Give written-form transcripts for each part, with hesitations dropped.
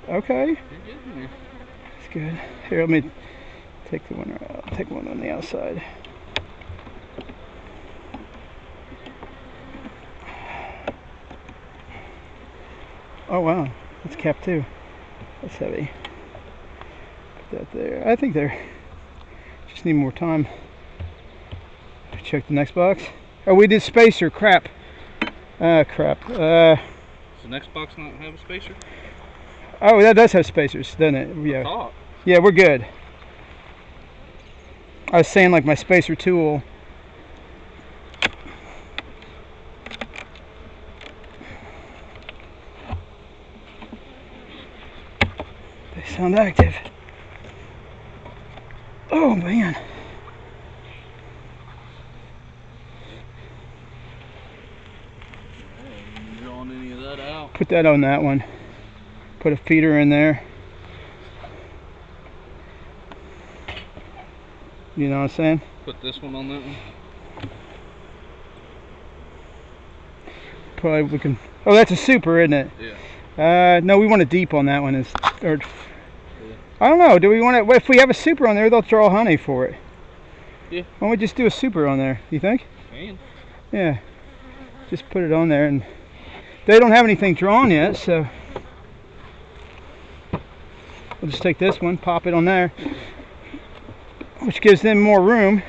Okay. You're getting there. That's good. Here, let me take the one out. Take one on the outside. Oh wow, that's capped too. That's heavy. Put that there. I think they're just need more time. Check the next box. Oh, we did spacer. Crap. Crap. Does the next box not have a spacer? Oh, that does have spacers, doesn't it? Yeah. Yeah, we're good. I was saying like my spacer tool. They sound active. Oh man. Drawing any of that out. Put that on that one. Put a feeder in there. You know what I'm saying? Put this one on that one. Probably we can. Oh, that's a super, isn't it? Yeah. No, we want a deep on that one. Or, I don't know. Do we want to? If we have a super on there, they'll draw honey for it. Yeah. Why don't we just do a super on there? You think? Can. Yeah. Just put it on there, and they don't have anything drawn yet, so we'll just take this one, pop it on there, which gives them more room.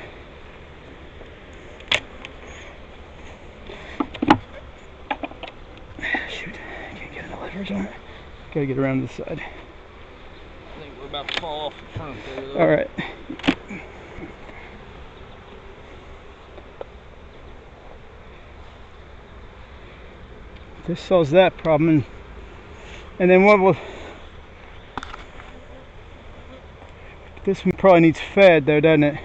Shoot, can't get any leverage on it. Gotta get around this side. I think we're about to fall off the front there, though. All right. This solves that problem, and then what will? This one probably needs fed though, doesn't it?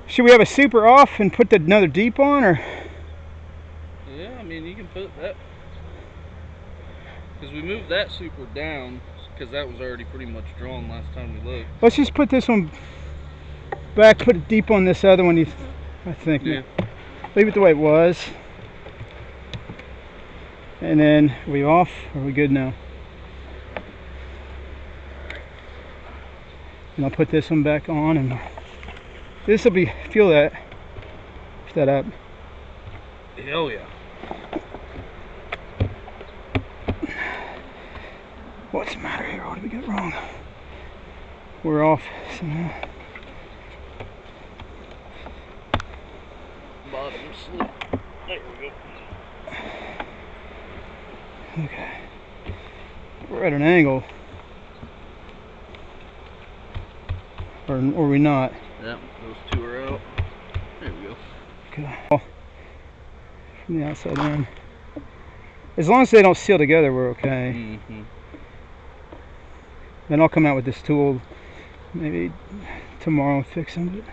Should we have a super off and put another deep on, or? Yeah, I mean you can put that, because we moved that super down because that was already pretty much drawn last time we looked. Let's just put this one back, put it deep on this other one. I think. Yeah. Leave it the way it was. And then, are we off? Or are we good now? And I'll put this one back on, and this will be, feel that. Push that up. Hell yeah. What's the matter here? What did we get wrong? We're off somehow. Bottom slip. There we go. Okay. We're at an angle. Or we not? Yep, those two are out. There we go. Okay. From the outside in. As long as they don't seal together, we're okay. Mm-hmm. Then I'll come out with this tool maybe tomorrow and fix them.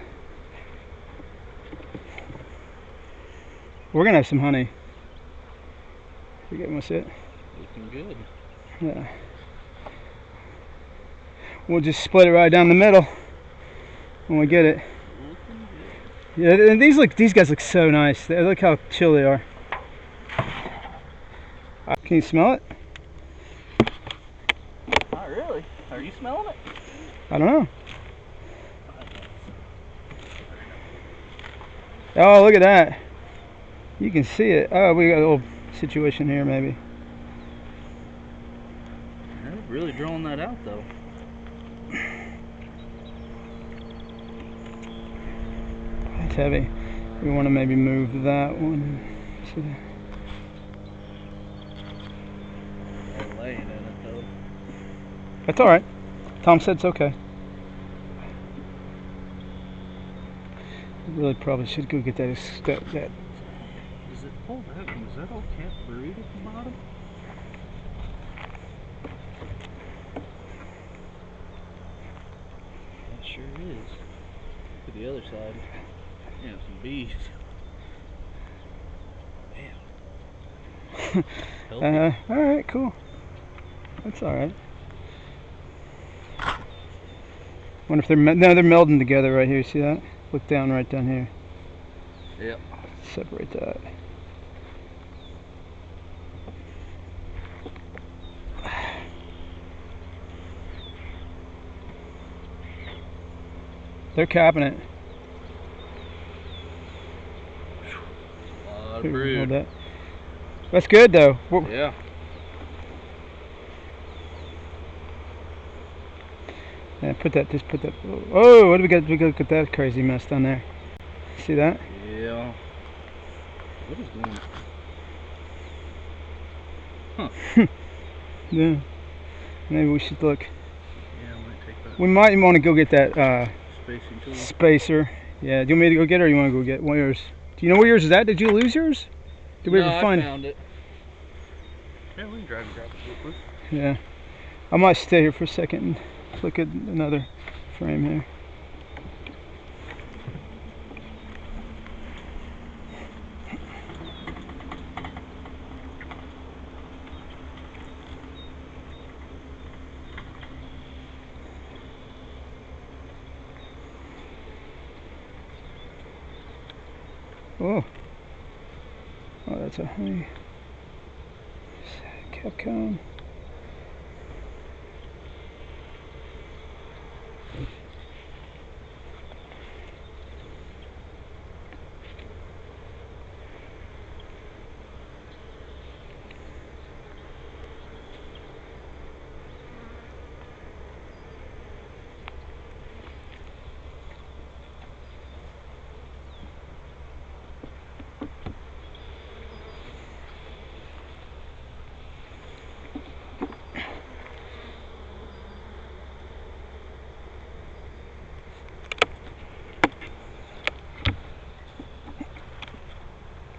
We're gonna have some honey. You get what's it? Looking good. Yeah. We'll just split it right down the middle when we get it. Yeah, and these guys look so nice. Look how chill they are. Can you smell it? Not really. Are you smelling it? I don't know. Oh, look at that. You can see it. Oh, we got a little situation here maybe. They're really drawing that out though. That's heavy. We want to maybe move that one. So They're laying in it though. that's alright. Tom said it's okay. Really probably should go get that. Is it, oh that one, is that all cat buried at the bottom? That sure is. Look at the other side. Yeah, some bees. Man. Alright, cool. That's alright. Wonder if they're melding together right here. See that? Look down right down here. Yep. Separate that. They're capping it. Hold that. That's good though. Yeah. Yeah, just put that. Oh, what do we got? We got to get that crazy mess down there. See that? Yeah. What is going on? Huh. Yeah. Maybe we should look. Yeah, I might take that. We might want to go get that Spacing tool. spacer. Yeah. Do you want me to go get it, or you want to go get one of yours? Do you know where yours is at? Did you lose yours? Did we ever find I found it? Yeah, we can drag and drop it real quick. Yeah. I might stay here for a second and look at another frame here. Oh. Oh, that's a honey. Capcom.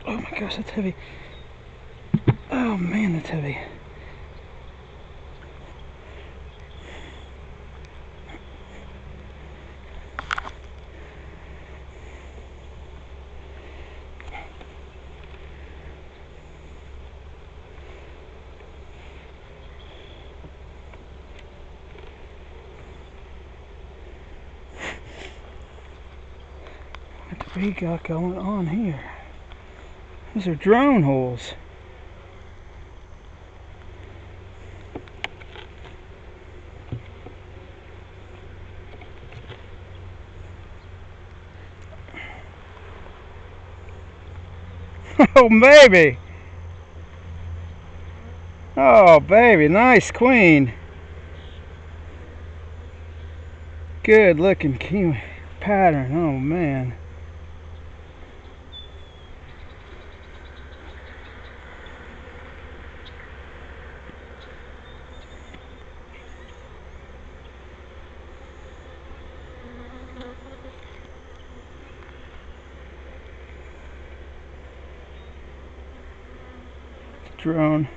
Oh my gosh, that's heavy. Oh man, that's heavy. What do we got going on here? Those are drone holes. Oh baby! Oh baby, nice queen. Good looking key pattern. Oh man. Drone.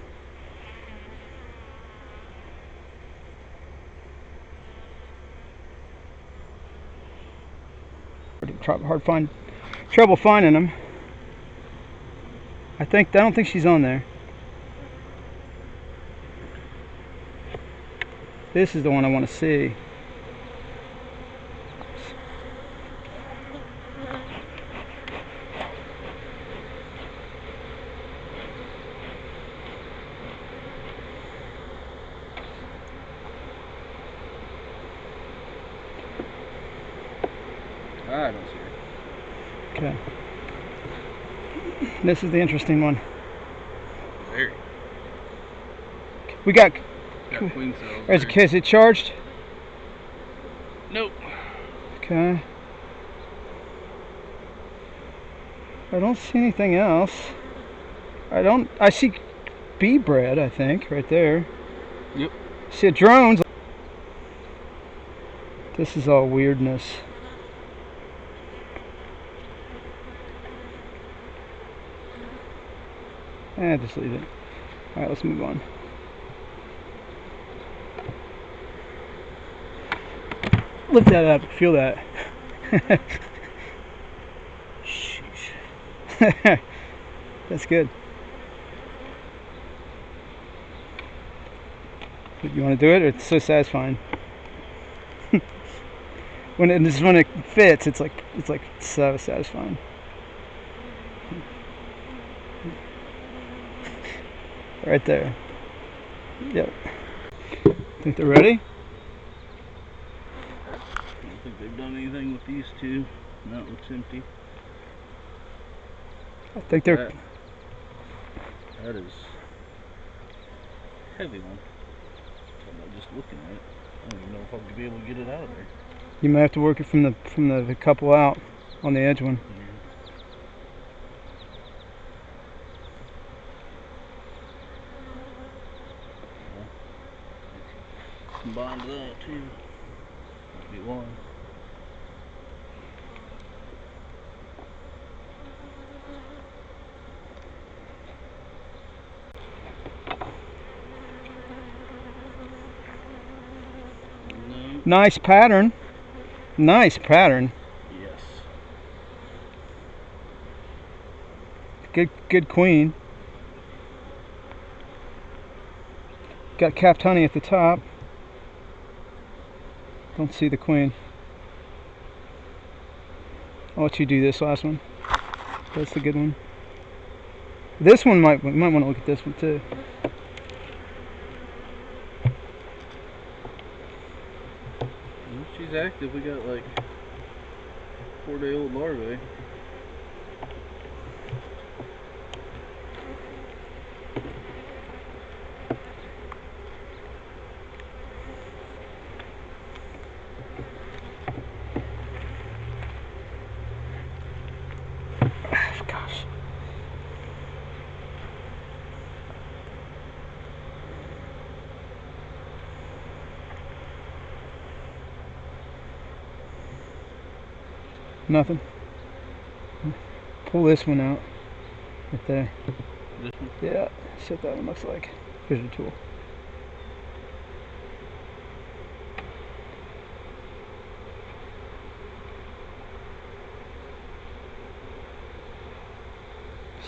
Trouble finding them. I don't think she's on there. This is the one I want to see. I don't see it. Okay. This is the interesting one. Very. We got Queen cells. Is it charged? Nope. Okay. I don't see anything else. I see bee bread, I think, right there. Yep. See drones. This is all weirdness. Just leave it. Alright, let's move on. Lift that up, feel that. Sheesh. That's good. You want to do it? It's so satisfying. when it fits, it's like so satisfying. Right there. Yep. Think they're ready? don't think they've done anything with these two. That looks empty. I think they're... That is a heavy one. I'm not just looking at it. I don't even know if I'll be able to get it out of there. You might have to work it from the couple out on the edge one. Combine to that too. Might be one. No. Nice pattern. Nice pattern. Yes. Good queen. Got capped honey at the top. Don't see the queen. I'll let you do this last one. That's the good one. This one we might want to look at this one too. She's active. We got like 4-day-old larvae. Gosh. Nothing. Pull this one out. Right there. This one? Yeah, see what that one looks like. Here's your tool.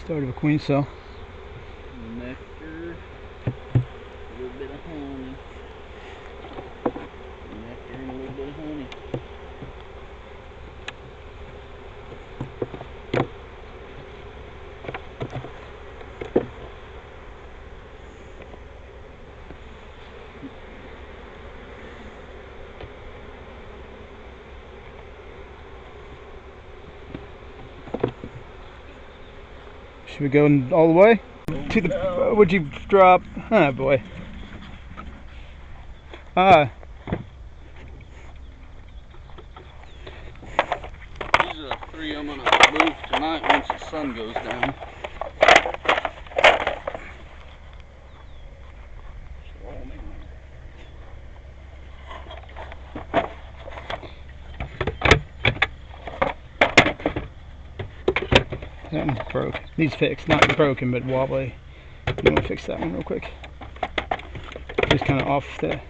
Start of a queen cell. Nectar, a little bit of honey. Nectar and a little bit of honey. Should we go all the way? To the, would you drop? Oh boy. These are the 3 I'm gonna move tonight once the sun goes down. That one broke. Needs fixed. Not broken, but wobbly. You want to fix that one real quick. Just kind of off the